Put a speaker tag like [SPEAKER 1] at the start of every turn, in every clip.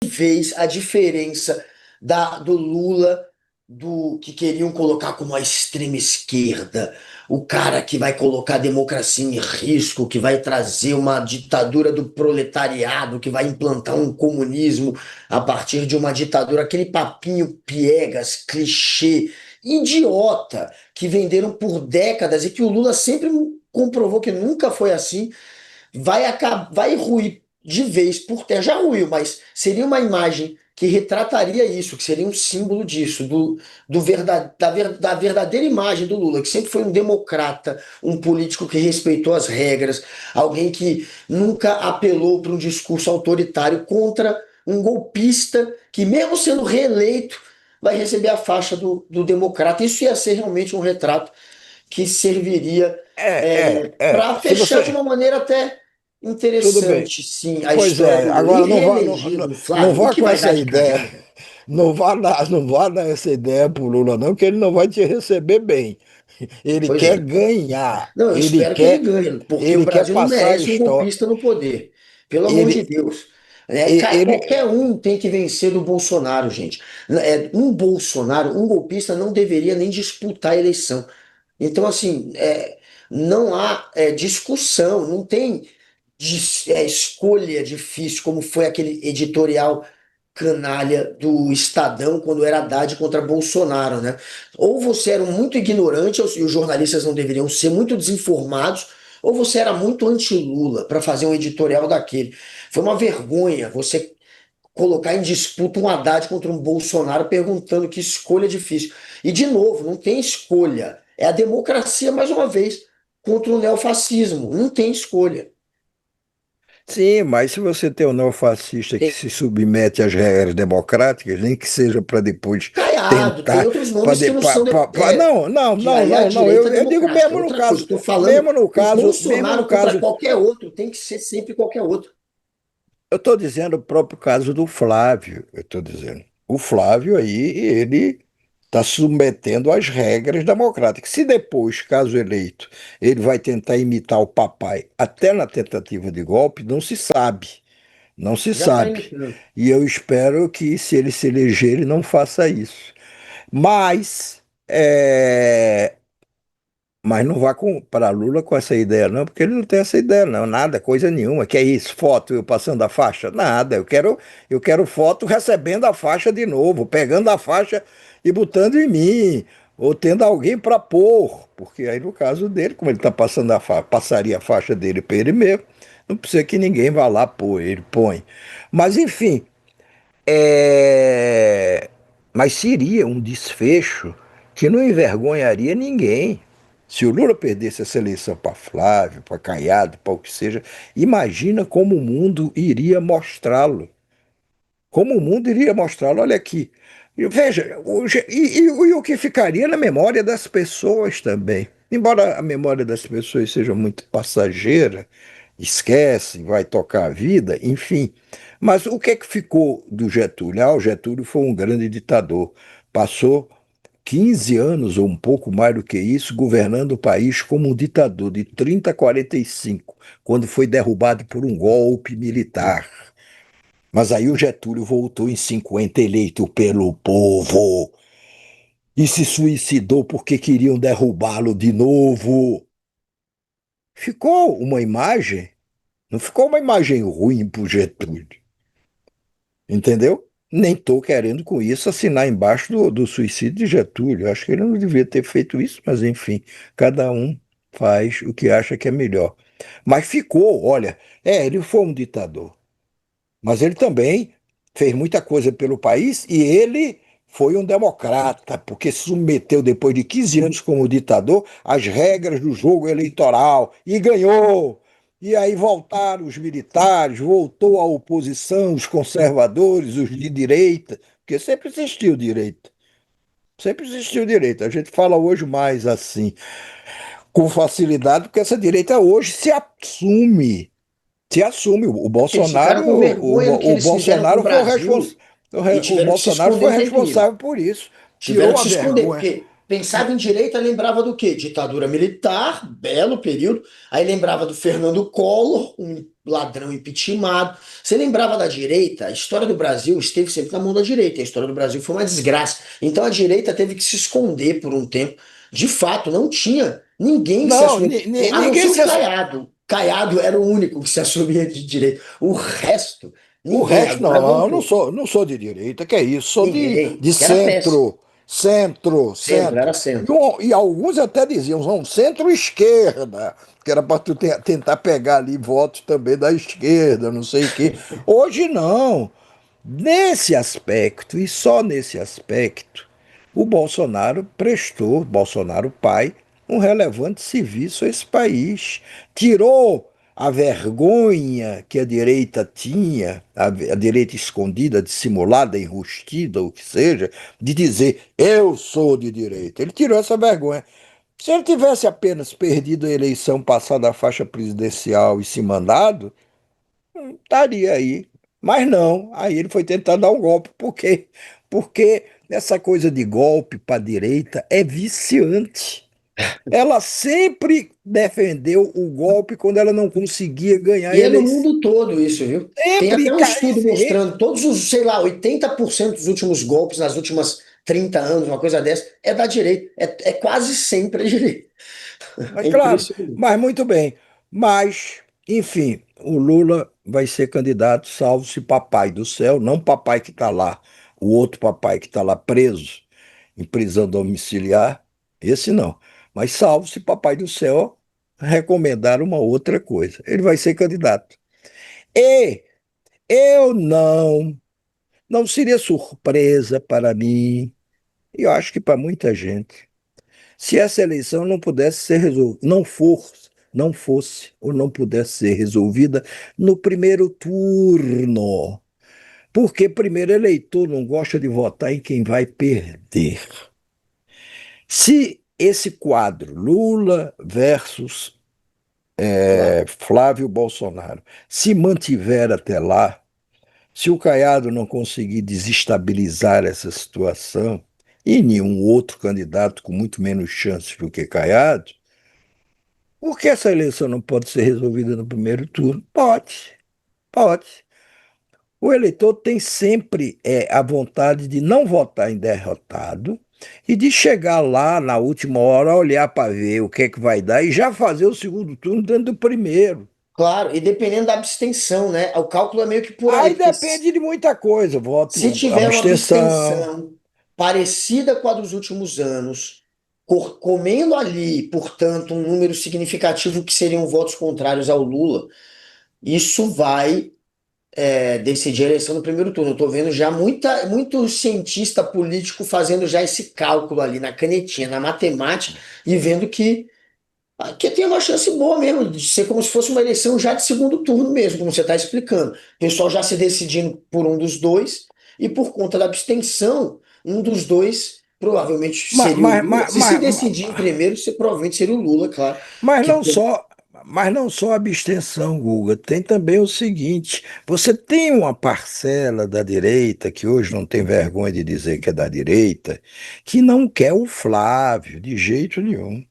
[SPEAKER 1] vez a diferença do Lula, do que queriam colocar como a extrema esquerda, o cara que vai colocar a democracia em risco, que vai trazer uma ditadura do proletariado, que vai implantar um comunismo a partir de uma ditadura, aquele papinho piegas, clichê, idiota, que venderam por décadas e que o Lula sempre comprovou que nunca foi assim, vai ruir de vez por terra. Já ruiu, mas seria uma imagem que retrataria isso, que seria um símbolo disso, da verdadeira imagem do Lula, que sempre foi um democrata, um político que respeitou as regras, alguém que nunca apelou para um discurso autoritário contra um golpista que, mesmo sendo reeleito, vai receber a faixa do democrata. Isso ia ser realmente um retrato que serviria para
[SPEAKER 2] Se
[SPEAKER 1] fechar de
[SPEAKER 2] você.
[SPEAKER 1] uma maneira até
[SPEAKER 2] Tudo bem.
[SPEAKER 1] interessante, sim, a
[SPEAKER 2] Pois
[SPEAKER 1] história
[SPEAKER 2] é,
[SPEAKER 1] do Lula. E
[SPEAKER 2] agora
[SPEAKER 1] reelegendo o
[SPEAKER 2] não
[SPEAKER 1] Flávio, o
[SPEAKER 2] vá
[SPEAKER 1] que
[SPEAKER 2] com
[SPEAKER 1] vai dar
[SPEAKER 2] essa
[SPEAKER 1] de
[SPEAKER 2] ideia.
[SPEAKER 1] cagada?
[SPEAKER 2] Não vá dar essa ideia pro Lula, não, que ele não vai te receber bem. Ele
[SPEAKER 1] Pois
[SPEAKER 2] quer
[SPEAKER 1] é.
[SPEAKER 2] ganhar.
[SPEAKER 1] Não, eu espero que ele ganhe, porque o
[SPEAKER 2] Ele quer
[SPEAKER 1] Brasil não
[SPEAKER 2] passar a
[SPEAKER 1] merece um
[SPEAKER 2] história.
[SPEAKER 1] golpista no poder. Pelo amor de
[SPEAKER 2] Ele,
[SPEAKER 1] Deus. É,
[SPEAKER 2] ele,
[SPEAKER 1] qualquer um tem que vencer do Bolsonaro, gente. Um Bolsonaro, um golpista não deveria nem disputar a eleição. Então, assim, não há discussão, não tem escolha difícil, como foi aquele editorial canalha do Estadão quando era Haddad contra Bolsonaro, né? Ou você era muito ignorante, e os jornalistas não deveriam ser muito desinformados, ou você era muito anti-Lula para fazer um editorial daquele. Foi uma vergonha você colocar em disputa um Haddad contra um Bolsonaro perguntando que escolha difícil. E, de novo, não tem escolha. É a democracia, mais uma vez, contra o neofascismo. Não tem escolha.
[SPEAKER 2] sim, mas se você tem um neofascista que
[SPEAKER 1] Tem
[SPEAKER 2] se submete às regras democráticas, nem que seja para depois
[SPEAKER 1] Caiado, tem
[SPEAKER 2] tentar.
[SPEAKER 1] outros nomes que não são.
[SPEAKER 2] Não,
[SPEAKER 1] Aí a
[SPEAKER 2] não.
[SPEAKER 1] direita
[SPEAKER 2] Eu digo
[SPEAKER 1] democrática é outra coisa. Estou falando o
[SPEAKER 2] mesmo no
[SPEAKER 1] Bolsonaro contra
[SPEAKER 2] caso.
[SPEAKER 1] qualquer outro tem que ser sempre qualquer outro.
[SPEAKER 2] Eu estou dizendo o próprio caso do Flávio, eu estou dizendo. O Flávio aí, ele está submetendo às regras democráticas. Se depois, caso eleito, ele vai tentar imitar o papai até na tentativa de golpe, não se sabe. Não se
[SPEAKER 1] Já está
[SPEAKER 2] sabe.
[SPEAKER 1] imitando.
[SPEAKER 2] E eu espero que, se ele se eleger, ele não faça isso. Mas, mas não vá para Lula com essa ideia, não, porque ele não tem essa ideia, não, nada, coisa nenhuma. Que é isso? Foto eu passando a faixa? Nada. Eu quero foto recebendo a faixa de novo, pegando a faixa e botando em mim, ou tendo alguém para pôr, porque aí no caso dele, como ele está passando a faixa, passaria a faixa dele para ele mesmo, não precisa que ninguém vá lá pôr, ele põe. Mas enfim, é... Mas seria um desfecho que não envergonharia ninguém. Se o Lula perdesse essa eleição para Flávio, para Caiado, para o que seja, imagina como o mundo iria mostrá-lo. Como o mundo iria mostrá-lo, olha aqui. E veja, e o que ficaria na memória das pessoas também. Embora a memória das pessoas seja muito passageira, esquece, vai tocar a vida, enfim. Mas o que é que ficou do Getúlio? O Getúlio foi um grande ditador. Passou 15 anos ou um pouco mais do que isso, governando o país como um ditador, de 30 a 45, quando foi derrubado por um golpe militar. Mas aí o Getúlio voltou em 50, eleito pelo povo, e se suicidou porque queriam derrubá-lo de novo. Ficou uma imagem, não ficou uma imagem ruim para o Getúlio, entendeu? Nem estou querendo com isso assinar embaixo do suicídio de Getúlio. Acho que ele não devia ter feito isso, mas enfim, cada um faz o que acha que é melhor. Mas ficou, olha, ele foi um ditador. Mas ele também fez muita coisa pelo país e ele foi um democrata, porque se submeteu, depois de 15 anos como ditador, às regras do jogo eleitoral e ganhou. E aí voltaram os militares, voltou a oposição, os conservadores, os de direita, porque sempre existiu direita. Sempre existiu direita. A gente fala hoje mais assim, com facilidade, porque essa direita hoje se assume.
[SPEAKER 1] Eles ficaram com vergonha do que
[SPEAKER 2] O
[SPEAKER 1] eles fizeram com o
[SPEAKER 2] Bolsonaro foi
[SPEAKER 1] Brasil e
[SPEAKER 2] o
[SPEAKER 1] tiveram que se
[SPEAKER 2] Bolsonaro
[SPEAKER 1] esconder
[SPEAKER 2] foi
[SPEAKER 1] um tempinho.
[SPEAKER 2] responsável por isso.
[SPEAKER 1] Tiveram
[SPEAKER 2] Tirou
[SPEAKER 1] que
[SPEAKER 2] a
[SPEAKER 1] se esconder,
[SPEAKER 2] vergonha.
[SPEAKER 1] porque pensava em direita, lembrava do quê? Ditadura militar, belo período. Aí lembrava do Fernando Collor, ladrão impeachmentado. Você lembrava da direita? A história do Brasil esteve sempre na mão da direita. A história do Brasil foi uma desgraça. Então a direita teve que se esconder por um tempo. De fato, não tinha ninguém que se
[SPEAKER 2] Não,
[SPEAKER 1] assumia, a não ser
[SPEAKER 2] ninguém se.
[SPEAKER 1] o Caiado. Caiado era o único que se assumia de direita. O resto,
[SPEAKER 2] O
[SPEAKER 1] ninguém.
[SPEAKER 2] resto,
[SPEAKER 1] Agora
[SPEAKER 2] não, eu
[SPEAKER 1] voltou.
[SPEAKER 2] não sou de direita, que é isso, sou
[SPEAKER 1] Ninguém.
[SPEAKER 2] de
[SPEAKER 1] Que era péssimo.
[SPEAKER 2] centro, centro,
[SPEAKER 1] Centro, era
[SPEAKER 2] centro.
[SPEAKER 1] centro.
[SPEAKER 2] E alguns até diziam, são centro-esquerda, que era para tu tentar pegar ali votos também da esquerda, não sei o quê. Hoje não. Nesse aspecto, e só nesse aspecto, o Bolsonaro prestou, Bolsonaro pai, um relevante serviço a esse país. Tirou a vergonha que a direita tinha, a direita escondida, dissimulada, enrustida, o que seja, de dizer eu sou de direita. Ele tirou essa vergonha. Se ele tivesse apenas perdido a eleição, passado a faixa presidencial e se mandado, estaria aí. Mas não, aí ele foi tentar dar um golpe. Por quê? Porque essa coisa de golpe para a direita é viciante. Ela sempre defendeu o golpe quando ela não conseguia ganhar a
[SPEAKER 1] E é no
[SPEAKER 2] eleição.
[SPEAKER 1] mundo todo isso, viu? Tem
[SPEAKER 2] Sempre,
[SPEAKER 1] até um
[SPEAKER 2] cara,
[SPEAKER 1] estudo mostrando todos os, sei lá, 80% dos últimos golpes nas últimas 30 anos, uma coisa dessa, é da direita. É quase sempre a direita.
[SPEAKER 2] mas
[SPEAKER 1] É
[SPEAKER 2] claro,
[SPEAKER 1] impressionante.
[SPEAKER 2] mas muito bem. Mas, enfim, o Lula vai ser candidato, salvo-se papai do céu, não papai que está lá, o outro papai que está lá preso, em prisão domiciliar, esse não. Mas salvo-se papai do céu recomendar uma outra coisa. Ele vai ser candidato. E eu não seria surpresa para mim, e eu acho que para muita gente, se essa eleição não pudesse ser resolvida, não fosse ou não pudesse ser resolvida no primeiro turno. Porque primeiro eleitor não gosta de votar em quem vai perder. Se esse quadro, Lula versus
[SPEAKER 1] Claro.
[SPEAKER 2] Flávio Bolsonaro, se mantiver até lá, se o Caiado não conseguir desestabilizar essa situação, e nenhum outro candidato com muito menos chances do que Caiado, por que essa eleição não pode ser resolvida no primeiro turno? Pode, pode. O eleitor tem sempre a vontade de não votar em derrotado e de chegar lá na última hora, olhar para ver o que é que vai dar e já fazer o segundo turno dentro do primeiro.
[SPEAKER 1] Claro, e dependendo da abstenção, né? O cálculo é meio que por aí,
[SPEAKER 2] Aí
[SPEAKER 1] porque
[SPEAKER 2] depende de muita coisa,
[SPEAKER 1] se
[SPEAKER 2] voto,
[SPEAKER 1] tiver uma
[SPEAKER 2] abstenção.
[SPEAKER 1] abstenção parecida com a dos últimos anos, comendo ali, portanto, um número significativo que seriam votos contrários ao Lula, isso vai decidir a eleição no primeiro turno. Eu estou vendo já muito cientista político fazendo já esse cálculo ali na canetinha, na matemática, e vendo que tem uma chance boa mesmo de ser como se fosse uma eleição já de segundo turno mesmo, como você está explicando. O pessoal já se decidindo por um dos dois, e por conta da abstenção, um dos dois provavelmente
[SPEAKER 2] Mas,
[SPEAKER 1] seria o
[SPEAKER 2] mas,
[SPEAKER 1] Lula.
[SPEAKER 2] mas,
[SPEAKER 1] Se
[SPEAKER 2] mas,
[SPEAKER 1] decidir em primeiro, provavelmente seria o Lula, claro.
[SPEAKER 2] Mas
[SPEAKER 1] Que
[SPEAKER 2] não só, mas não só a abstenção, Guga, tem também o seguinte: você tem uma parcela da direita, que hoje não tem vergonha de dizer que é da direita, que não quer o Flávio de jeito nenhum.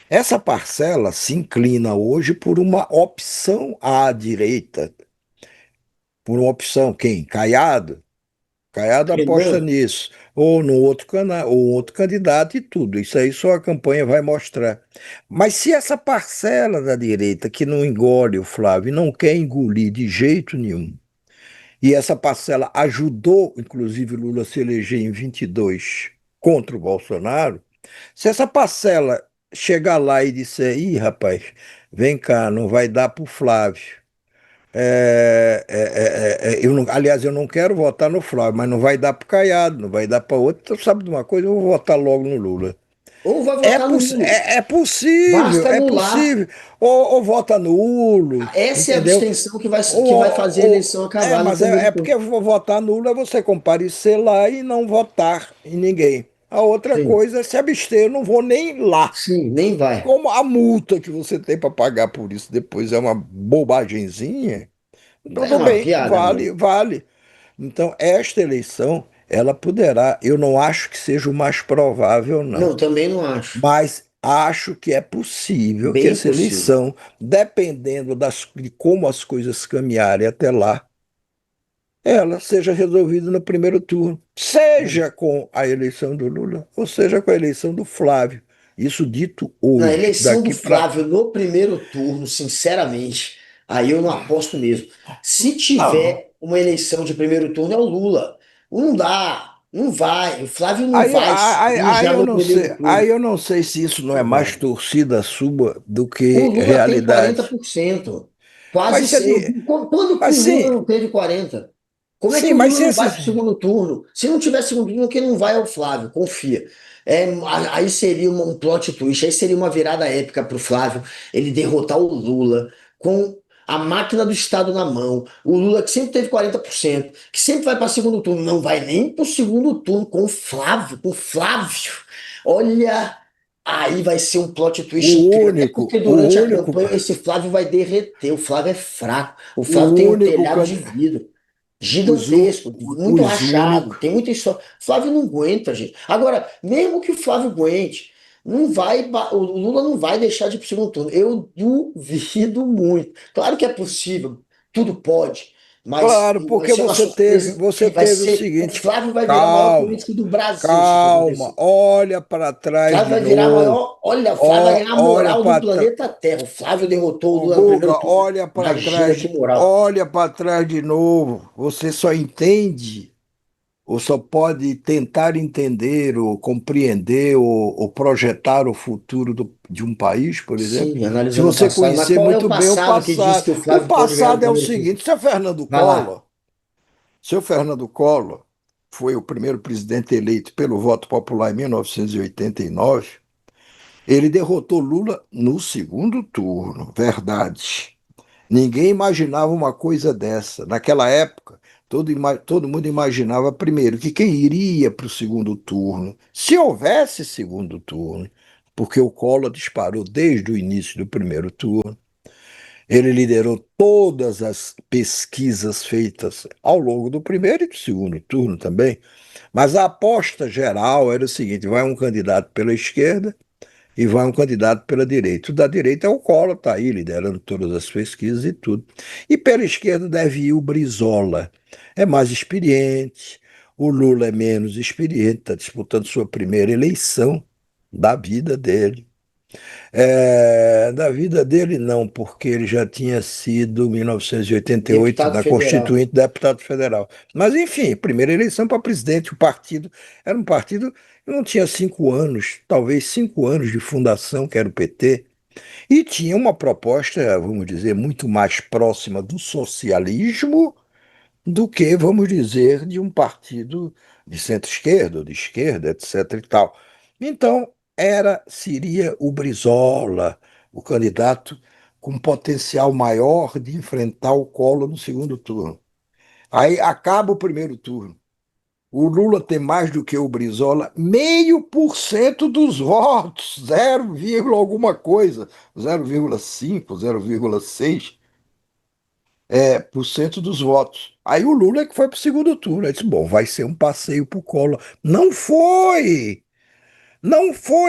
[SPEAKER 2] Essa parcela se inclina hoje por uma opção à direita, por uma opção, quem? Caiado? Caiado aposta
[SPEAKER 1] Renan,
[SPEAKER 2] nisso, ou no outro ou outro candidato e tudo. Isso aí só a campanha vai mostrar. Mas se essa parcela da direita que não engole o Flávio e não quer engolir de jeito nenhum, e essa parcela ajudou, inclusive, Lula a se eleger em 22 contra o Bolsonaro, se essa parcela chegar lá e disser, ih, rapaz, vem cá, não vai dar para o Flávio. Aliás, eu não quero votar no Flávio, mas não vai dar para o Caiado, não vai dar para outro. Então, sabe de uma coisa? Eu vou votar logo no Lula.
[SPEAKER 1] ou vai votar no Lula.
[SPEAKER 2] É possível,
[SPEAKER 1] Basta
[SPEAKER 2] é
[SPEAKER 1] anular.
[SPEAKER 2] possível. Ou vota nulo,
[SPEAKER 1] Essa é a
[SPEAKER 2] entendeu?
[SPEAKER 1] abstenção que vai fazer a eleição acabar no
[SPEAKER 2] Mas
[SPEAKER 1] primeiro
[SPEAKER 2] é
[SPEAKER 1] turno.
[SPEAKER 2] porque votar nulo é você comparecer lá e não votar em ninguém. A outra
[SPEAKER 1] Sim,
[SPEAKER 2] coisa é se abster, eu não vou nem lá.
[SPEAKER 1] sim, nem vai.
[SPEAKER 2] Como a multa que você tem para pagar por isso depois é uma bobagenzinha,
[SPEAKER 1] É
[SPEAKER 2] tudo
[SPEAKER 1] uma
[SPEAKER 2] bem,
[SPEAKER 1] piada
[SPEAKER 2] vale,
[SPEAKER 1] mesmo.
[SPEAKER 2] vale. Então, esta eleição, ela poderá, eu não acho que seja o mais provável, não,
[SPEAKER 1] Não, também não acho.
[SPEAKER 2] mas acho que é possível que
[SPEAKER 1] Bem
[SPEAKER 2] essa
[SPEAKER 1] possível.
[SPEAKER 2] eleição, dependendo de como as coisas caminharem até lá, ela seja resolvida no primeiro turno, seja com a eleição do Lula, ou seja com a eleição do Flávio. Isso dito
[SPEAKER 1] Na
[SPEAKER 2] hoje,
[SPEAKER 1] eleição do
[SPEAKER 2] daqui para.
[SPEAKER 1] Flávio no primeiro turno, sinceramente, aí eu não aposto mesmo. Se
[SPEAKER 2] Não.
[SPEAKER 1] tiver uma eleição de primeiro turno, é o Lula. Não dá, não vai. O Flávio não
[SPEAKER 2] Aí,
[SPEAKER 1] vai subir já no primeiro
[SPEAKER 2] aí
[SPEAKER 1] turno.
[SPEAKER 2] eu não sei se isso não é
[SPEAKER 1] Não
[SPEAKER 2] mais
[SPEAKER 1] vai.
[SPEAKER 2] torcida sua do
[SPEAKER 1] O
[SPEAKER 2] que
[SPEAKER 1] Lula tem
[SPEAKER 2] realidade.
[SPEAKER 1] 40%.
[SPEAKER 2] Mas
[SPEAKER 1] Quase.
[SPEAKER 2] se é de.
[SPEAKER 1] Quando que
[SPEAKER 2] Mas
[SPEAKER 1] o Lula
[SPEAKER 2] sim,
[SPEAKER 1] não teve 40%? Como é que
[SPEAKER 2] sim,
[SPEAKER 1] o
[SPEAKER 2] mas
[SPEAKER 1] Lula
[SPEAKER 2] se
[SPEAKER 1] não vai
[SPEAKER 2] esses.
[SPEAKER 1] para o segundo turno? Se não tiver segundo turno, quem não vai é o Flávio, confia. Aí seria um plot twist, aí seria uma virada épica para o Flávio, ele derrotar o Lula com a máquina do Estado na mão. O Lula que sempre teve 40%, que sempre vai para segundo turno, não vai nem para o segundo turno com o Flávio, com o Flávio. Olha. Aí vai ser um plot
[SPEAKER 2] O
[SPEAKER 1] twist incrível. Até porque
[SPEAKER 2] o
[SPEAKER 1] durante a
[SPEAKER 2] único,
[SPEAKER 1] campanha esse Flávio vai derreter. O Flávio é fraco. O
[SPEAKER 2] o
[SPEAKER 1] Flávio tem um
[SPEAKER 2] único,
[SPEAKER 1] telhado de vidro
[SPEAKER 2] os,
[SPEAKER 1] gigantesco, muito
[SPEAKER 2] os
[SPEAKER 1] rachado.
[SPEAKER 2] únicos.
[SPEAKER 1] Tem muita história. Flávio não aguenta, gente. Agora, mesmo que o Flávio aguente, não vai, o Lula não vai deixar de ir para o segundo turno. Eu duvido muito. Claro que é possível, tudo pode. Mas
[SPEAKER 2] Claro,
[SPEAKER 1] vai
[SPEAKER 2] porque
[SPEAKER 1] ser uma surpresa
[SPEAKER 2] você
[SPEAKER 1] incrível. Vai
[SPEAKER 2] teve o
[SPEAKER 1] ser. O
[SPEAKER 2] seguinte,
[SPEAKER 1] Flávio vai virar o maior
[SPEAKER 2] calma,
[SPEAKER 1] político do Brasil se isso
[SPEAKER 2] calma,
[SPEAKER 1] acontecer.
[SPEAKER 2] olha para trás
[SPEAKER 1] Flávio
[SPEAKER 2] de
[SPEAKER 1] vai virar a
[SPEAKER 2] novo,
[SPEAKER 1] maior. Olha, o Flávio vai ganhar a
[SPEAKER 2] olha
[SPEAKER 1] moral do
[SPEAKER 2] para trás,
[SPEAKER 1] planeta Terra. O Flávio derrotou o
[SPEAKER 2] ô
[SPEAKER 1] Lula no
[SPEAKER 2] Guga,
[SPEAKER 1] primeiro turno. Imagina que moral.
[SPEAKER 2] olha para trás de novo. Você só entende ou só pode tentar entender ou compreender ou projetar o futuro de um país, por exemplo,
[SPEAKER 1] Sim,
[SPEAKER 2] se
[SPEAKER 1] analisando o
[SPEAKER 2] você
[SPEAKER 1] passado. Mas
[SPEAKER 2] conhecer
[SPEAKER 1] qual é o
[SPEAKER 2] muito bem o
[SPEAKER 1] passado que diz
[SPEAKER 2] passado.
[SPEAKER 1] que o
[SPEAKER 2] O
[SPEAKER 1] Flávio pode ganhar no
[SPEAKER 2] passado é o
[SPEAKER 1] primeiro turno?
[SPEAKER 2] seguinte, seu Fernando
[SPEAKER 1] Vai lá.
[SPEAKER 2] Collor, seu Fernando Collor foi o primeiro presidente eleito pelo voto popular em 1989. Ele derrotou Lula no segundo turno, verdade. Ninguém imaginava uma coisa dessa. Naquela época, todo mundo imaginava, primeiro, que quem iria para o segundo turno, se houvesse segundo turno, porque o Collor disparou desde o início do primeiro turno, ele liderou todas as pesquisas feitas ao longo do primeiro e do segundo turno também. Mas a aposta geral era o seguinte: vai um candidato pela esquerda e vai um candidato pela direita. O da direita é o Collor, está aí liderando todas as pesquisas e tudo. E pela esquerda deve ir o Brizola. É mais experiente, o Lula é menos experiente, está disputando sua primeira eleição da vida dele. Da vida dele, não, porque ele já tinha sido, em 1988,
[SPEAKER 1] Deputado
[SPEAKER 2] da
[SPEAKER 1] federal.
[SPEAKER 2] Constituinte, deputado federal. Mas, enfim, primeira eleição para presidente, o partido era um partido que não tinha 5 anos, talvez 5 anos de fundação, que era o PT, e tinha uma proposta, vamos dizer, muito mais próxima do socialismo do que, vamos dizer, de um partido de centro-esquerda, ou de esquerda, etc. e tal. Então, seria o Brizola, o candidato com potencial maior de enfrentar o Collor no segundo turno. Aí acaba o primeiro turno. O Lula tem mais do que o Brizola, 0,5% dos votos, 0, alguma coisa, 0,5, 0,6 por cento dos votos. Aí o Lula é que foi para o segundo turno. Aí disse, bom, vai ser um passeio para o Collor. Não foi! Não foi!